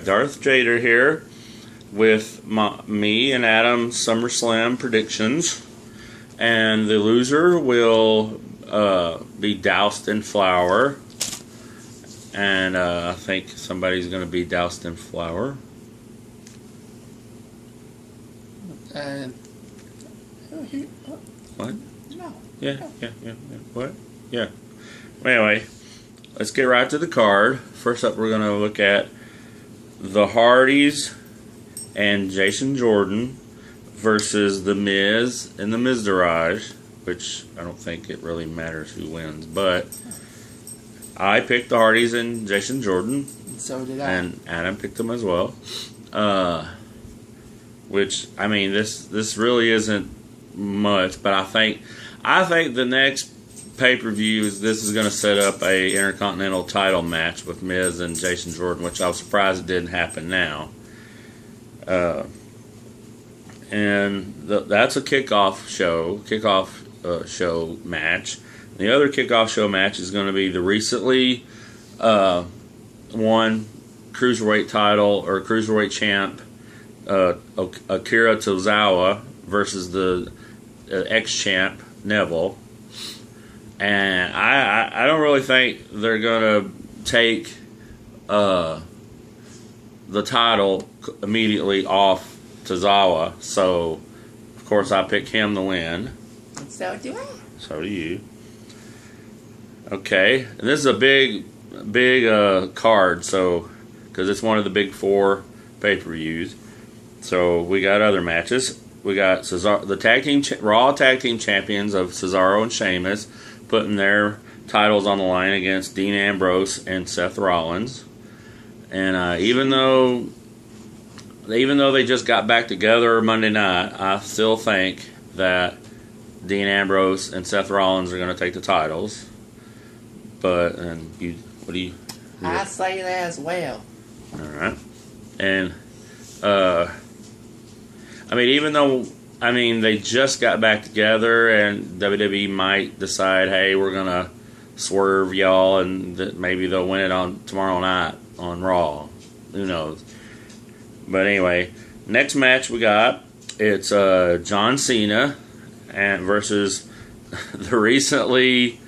Darth Jader here with me and Adam's SummerSlam predictions, and the loser will be doused in flour, and I think somebody's going to be doused in flour. What? No. Yeah. What? Yeah. Anyway, let's get right to the card. First up, we're going to look at the Hardys and Jason Jordan versus The Miz and The Miztourage, which I don't think it really matters who wins, but I picked the Hardys and Jason Jordan. So did I. And Adam picked them as well. Which, I mean, this really isn't much, but I think the next pay-per-view this is going to set up a Intercontinental title match with Miz and Jason Jordan, which I was surprised it didn't happen now. And that's a kickoff show match. The other kickoff show match is going to be the recently won cruiserweight title or cruiserweight champ Akira Tozawa versus the ex-champ Neville. And I don't really think they're going to take the title immediately off Tozawa. So, of course, I pick him to win. And so do I. So do you. Okay. And this is a big card, so because it's one of the big four pay-per-views. So we got other matches. We got the Raw Tag Team Champions of Cesaro and Sheamus putting their titles on the line against Dean Ambrose and Seth Rollins. And even though they just got back together Monday night, I still think that Dean Ambrose and Seth Rollins are going to take the titles. But I say that as well. All right. And they just got back together, and WWE might decide, hey, we're gonna swerve y'all, and maybe they'll win it on tomorrow night on Raw. Who knows? But anyway, next match we got, it's John Cena versus the recently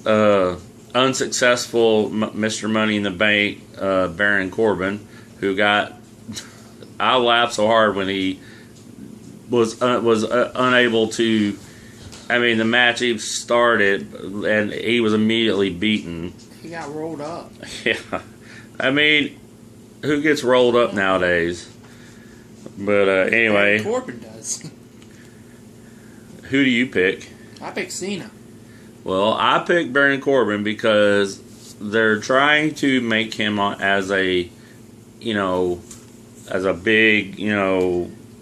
unsuccessful Mr. Money in the Bank Baron Corbin, who got I laughed so hard when he was unable to. I mean, the match even started and he was immediately beaten. He got rolled up. Yeah, I mean, who gets rolled up nowadays? But anyway, Corbin does. Who do you pick? I pick Cena. Well, I picked Baron Corbin because they're trying to make him as a big,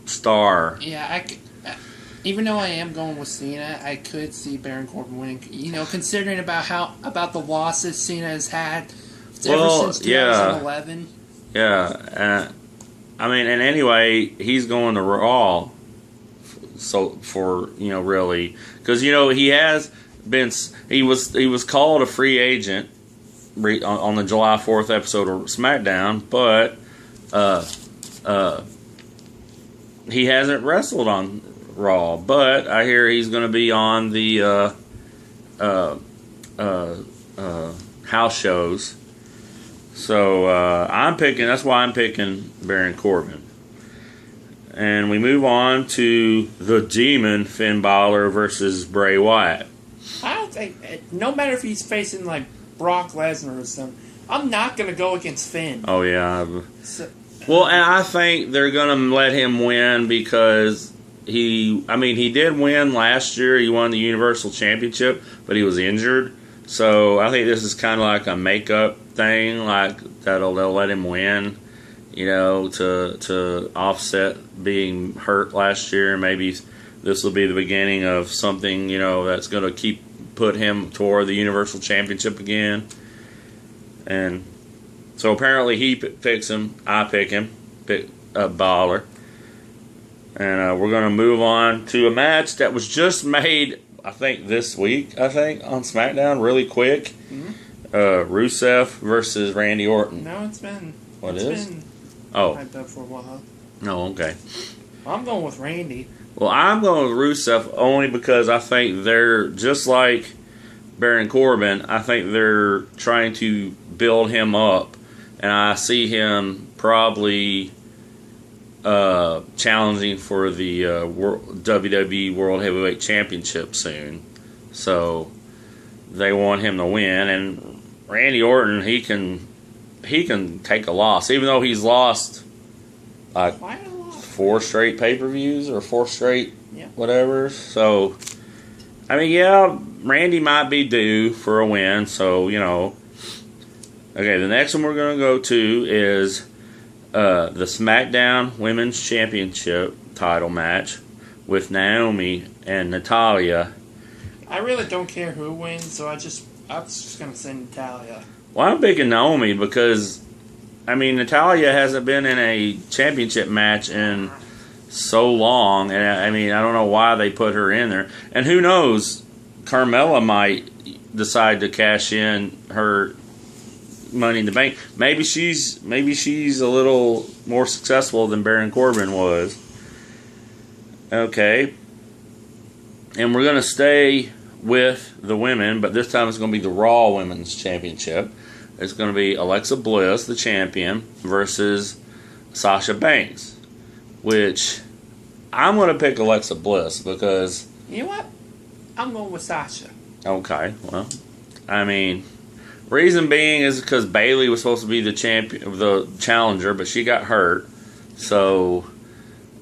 star. Yeah, even though I am going with Cena, I could see Baron Corbin winning. Considering about the losses Cena has had ever since 2011. Yeah, and anyway, he's going to Raw. So really, because he was called a free agent on the July 4th episode of SmackDown, but he hasn't wrestled on Raw, but I hear he's going to be on the house shows. So that's why I'm picking Baron Corbin. And we move on to the Demon Finn Balor versus Bray Wyatt. I don't think, no matter if he's facing like Brock Lesnar or something, I'm not going to go against Finn. Oh yeah. Well, and I think they're going to let him win because he did win last year. He won the Universal Championship, but he was injured. So I think this is kind of like a makeup thing, like they'll let him win, to offset being hurt last year. Maybe this will be the beginning of something, that's going to put him toward the Universal Championship again. And so apparently he picks him. I pick him. Pick Balor. And we're going to move on to a match that was just made, I think, this week, on SmackDown, really quick. Mm-hmm. Rusev versus Randy Orton. No, it's been What it's is? Been Oh. hyped up for a while. No, okay. I'm going with Randy. Well, I'm going with Rusev only because I think they're just like Baron Corbin. I think they're trying to build him up, and I see him probably challenging for the WWE World Heavyweight Championship soon. So they want him to win, and Randy Orton, he can take a loss, even though he's lost like Quite a lot. 4 straight pay-per-views or 4 straight Yeah. whatever. So, I mean, yeah, Randy might be due for a win. So, you know. Okay, the next one we're going to go to is the SmackDown Women's Championship title match with Naomi and Natalya. I really don't care who wins, so I was just going to say Natalya. Well, I'm picking Naomi because, I mean, Natalya hasn't been in a championship match in so long, and I mean, I don't know why they put her in there. And who knows, Carmella might decide to cash in her Money in the Bank. Maybe she's a little more successful than Baron Corbin was. Okay, and we're gonna stay with the women, but this time it's gonna be the Raw Women's Championship. It's gonna be Alexa Bliss, the champion, versus Sasha Banks, which I'm gonna pick Alexa Bliss because. You know what? I'm going with Sasha. Okay, well, I mean, reason being is because Bayley was supposed to be the champion, the challenger, but she got hurt. So,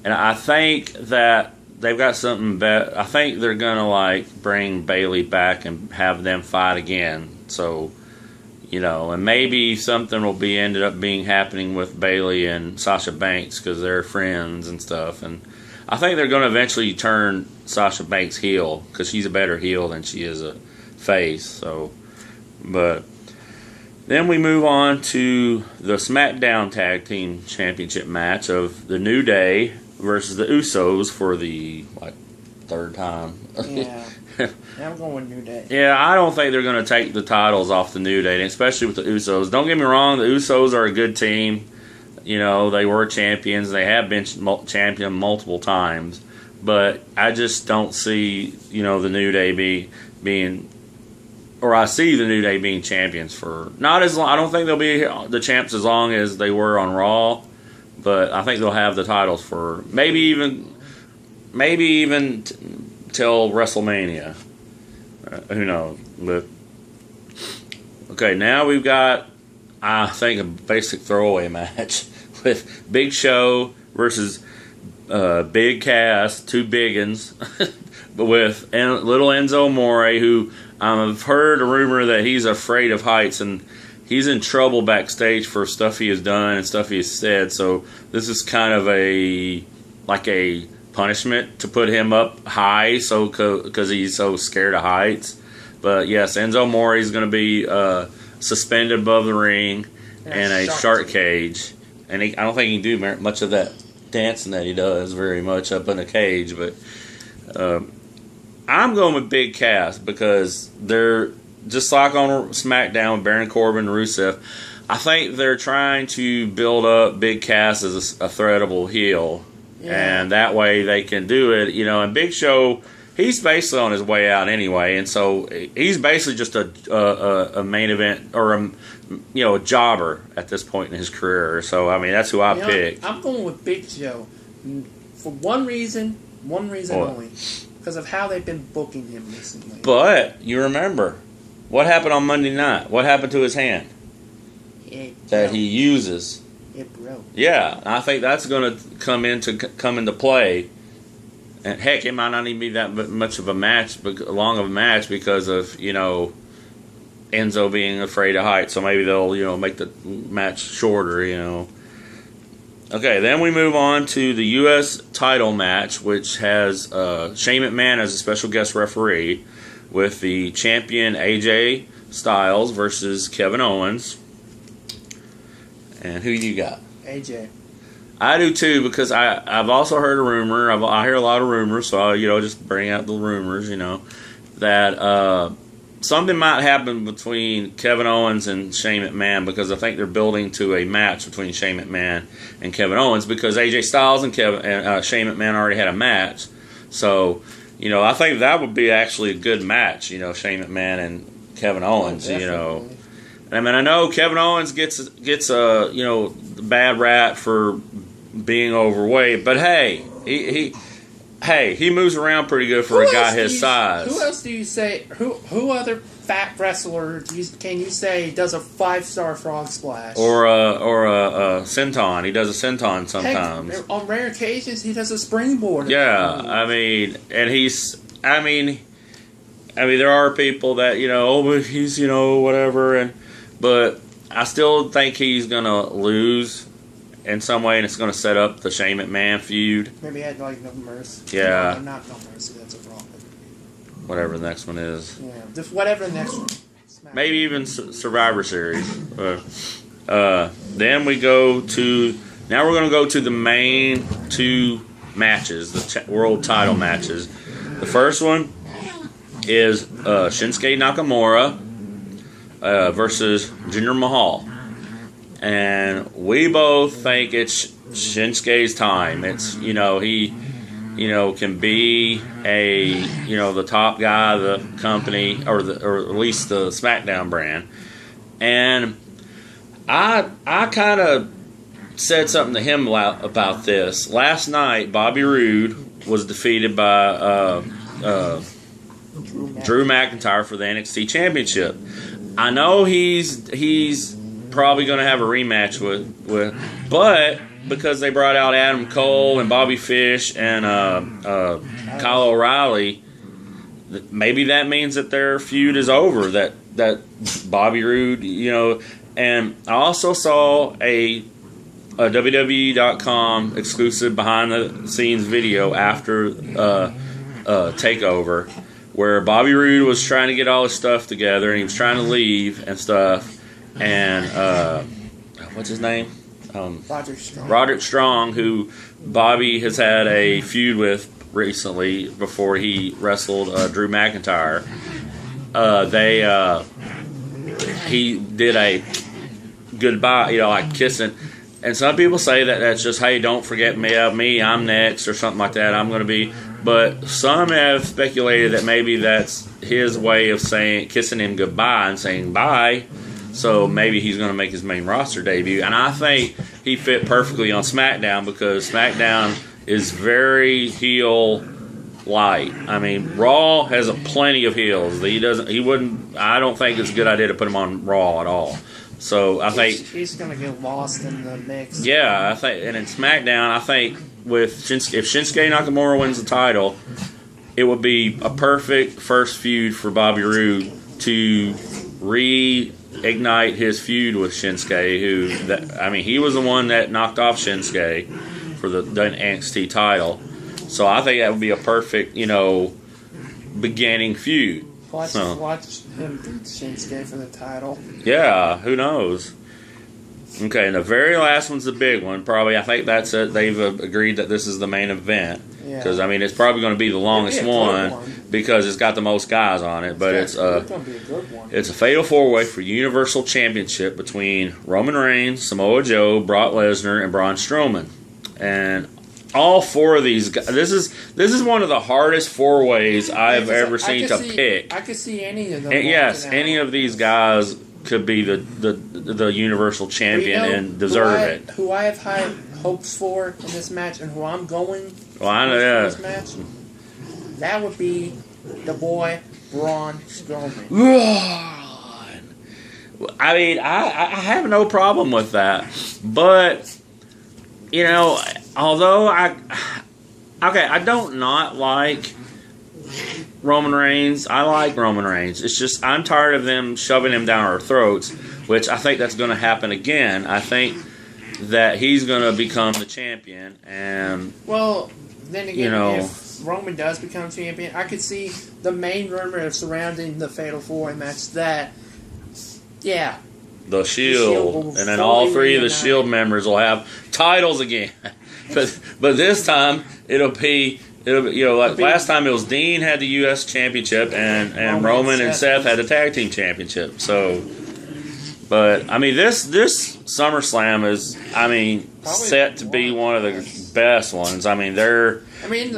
and I think that they've got something better. I think they're gonna like bring Bayley back and have them fight again. So, you know, and maybe something will be ended up being happening with Bayley and Sasha Banks because they're friends and stuff. And I think they're gonna eventually turn Sasha Banks heel because she's a better heel than she is a face. So, but then we move on to the SmackDown Tag Team Championship match of the New Day versus the Usos for the third time. Yeah. I'm going with New Day. Yeah, I don't think they're going to take the titles off the New Day, especially with the Usos. Don't get me wrong, the Usos are a good team. You know, they were champions. They have been champion multiple times. But I just don't see, you know, the New Day being... Or I see the New Day being champions for... Not as long... I don't think they'll be the champs as long as they were on Raw. But I think they'll have the titles for... Maybe even till WrestleMania. Who knows? But okay, now we've got, I think, a basic throwaway match with Big Show versus Big Cass, two biggins, but with little Enzo Amore, who I've heard a rumor that he's afraid of heights and he's in trouble backstage for stuff he has done and stuff he has said. So this is kind of a punishment to put him up high, so because he's so scared of heights. But yes, Enzo Amore is going to be suspended above the ring in a shark cage, and I don't think he can do much of that dancing that he does very much up in a cage. But I'm going with Big Cass because they're just like on SmackDown with Baron Corbin and Rusev. I think they're trying to build up Big Cass as a threatable heel. Yeah. And that way they can do it, you know. And Big Show, he's basically on his way out anyway, and so he's basically just a main event or a jobber at this point in his career. So I mean, that's who I picked. I'm going with Big Show for one reason only, because of how they've been booking him recently. But you remember what happened on Monday night? What happened to his hand that he uses? It broke. Yeah, I think that's going to come into play. And heck, it might not even be that much of a match, long of a match, because of Enzo being afraid of heights. So maybe they'll make the match shorter. Okay, then we move on to the U.S. title match, which has Shane McMahon as a special guest referee, with the champion AJ Styles versus Kevin Owens. And who you got? AJ. I do too, because I've also heard a rumor. I hear a lot of rumors, so I'll just bring out the rumors. That something might happen between Kevin Owens and Shane McMahon, because I think they're building to a match between Shane McMahon and Kevin Owens, because AJ Styles and Shane McMahon already had a match. So, I think that would be actually a good match. Shane McMahon and Kevin Owens. I mean, I know Kevin Owens gets the bad rap for being overweight, but hey, he moves around pretty good for a guy his size. Who else do you say? Who other fat wrestler can you say does a 5-star frog splash? Or a senton. He does a senton sometimes. Heck, on rare occasions, he does a springboard. Yeah, I mean, and I mean, there are people that he's whatever, but I still think he's gonna lose in some way, and it's going to set up the Shane McMahon feud. Maybe had No Mercy. Yeah. No, not No Mercy. That's a wrong. Whatever the next one is. Yeah, just whatever the next one. Maybe even Survivor Series. Then we go to. Now we're going to go to the main 2 matches, the world title matches. The first one is Shinsuke Nakamura versus Jinder Mahal. And we both think it's Shinsuke's time. It's he can be the top guy of the company, or at least the SmackDown brand. And I kind of said something to him about this last night. Bobby Roode was defeated by Drew McIntyre for the NXT Championship. I know he's probably going to have a rematch with, but because they brought out Adam Cole and Bobby Fish and Kyle O'Reilly, maybe that means that their feud is over. That Bobby Roode, and I also saw a WWE.com exclusive behind the scenes video after Takeover, where Bobby Roode was trying to get all his stuff together and he was trying to leave and stuff. And what's his name? Roderick Strong, who Bobby has had a feud with recently before he wrestled Drew McIntyre. He did a goodbye, like kissing. And some people say that that's just, hey, don't forget me, I'm next, or something like that. I'm going to be. But some have speculated that maybe that's his way of kissing him goodbye and saying bye. So maybe he's going to make his main roster debut. And I think he fit perfectly on SmackDown, because SmackDown is very heel light. I mean, Raw has plenty of heels. I don't think it's a good idea to put him on Raw at all. So I think he's going to get lost in the mix. Yeah, I think, and in SmackDown, I think if Shinsuke Nakamura wins the title, it would be a perfect first feud for Bobby Roode to reignite his feud with Shinsuke, he was the one that knocked off Shinsuke for the NXT title. So I think that would be a perfect, beginning feud. Watch him beat Shinsuke for the title. Yeah, who knows? Okay, and the very last one's the big one. Probably, I think that's it. They've agreed that this is the main event. Because, it's probably going to be the longest one because it's got the most guys on it. But it's going to be a good one. It's a fatal 4-way for Universal Championship between Roman Reigns, Samoa Joe, Brock Lesnar, and Braun Strowman. And all 4 of these guys, this is one of the hardest 4-ways I've ever seen to pick. I could see any of them. Yes, any of these guys could be the Universal Champion and deserve it. Who I have high hopes for in this match, and who I'm going I know this match, that would be the boy Braun Strowman. I have no problem with that, but although I don't not like Roman Reigns. I like Roman Reigns. It's just I'm tired of them shoving him down our throats, which I think that's going to happen again. I think that he's going to become the champion, and then again, if Roman does become champion, I could see the main rumor surrounding the Fatal 4-Way match that, the Shield, and then all 3 of the Shield members will have titles again, but this time it'll be it'll be, like last time it was Dean had the U.S. championship and Roman and Seth had the tag team championship. So, but I mean this SummerSlam is probably set to be one of the best ones. I mean there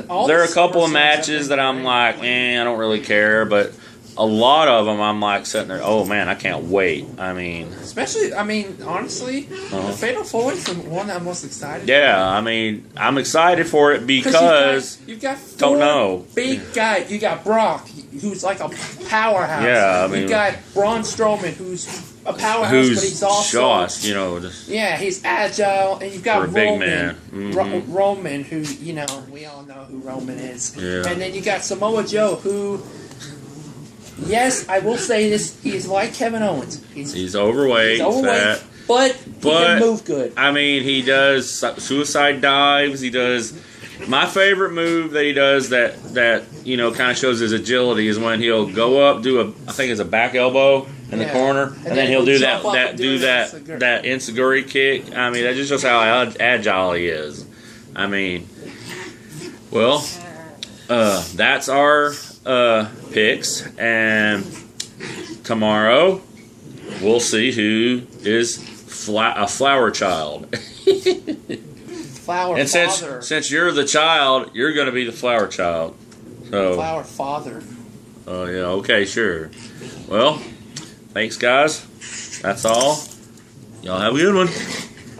are a couple of matches that I'm like, I don't really care, but a lot of them I'm like sitting there, oh man, I can't wait. I mean, especially, honestly, the Fatal 4 is the one I'm most excited for. Yeah, I mean, I'm excited for it because you've got four big guys. You got Brock, who's like a powerhouse. Yeah, I mean, you got Braun Strowman, who's a powerhouse, but he's also he's agile, and you've got Roman, big man. Mm-hmm. Roman, who we all know who Roman is, yeah. And then you got Samoa Joe, who. Yes, I will say this. He's like Kevin Owens. He's overweight. Fat, but he can move good. I mean, he does suicide dives. He does. My favorite move that he does that kind of shows his agility is when he'll go up, I think it's a back elbow in the corner, and then he'll do that enziguri kick. I mean, that just shows how agile he is. I mean, well, that's our picks, and tomorrow we'll see who is a flower child. Flower and father. Since you're the child, you're going to be the flower child. So flower father. Oh yeah, okay, sure. Well, thanks guys. That's all. Y'all have a good one.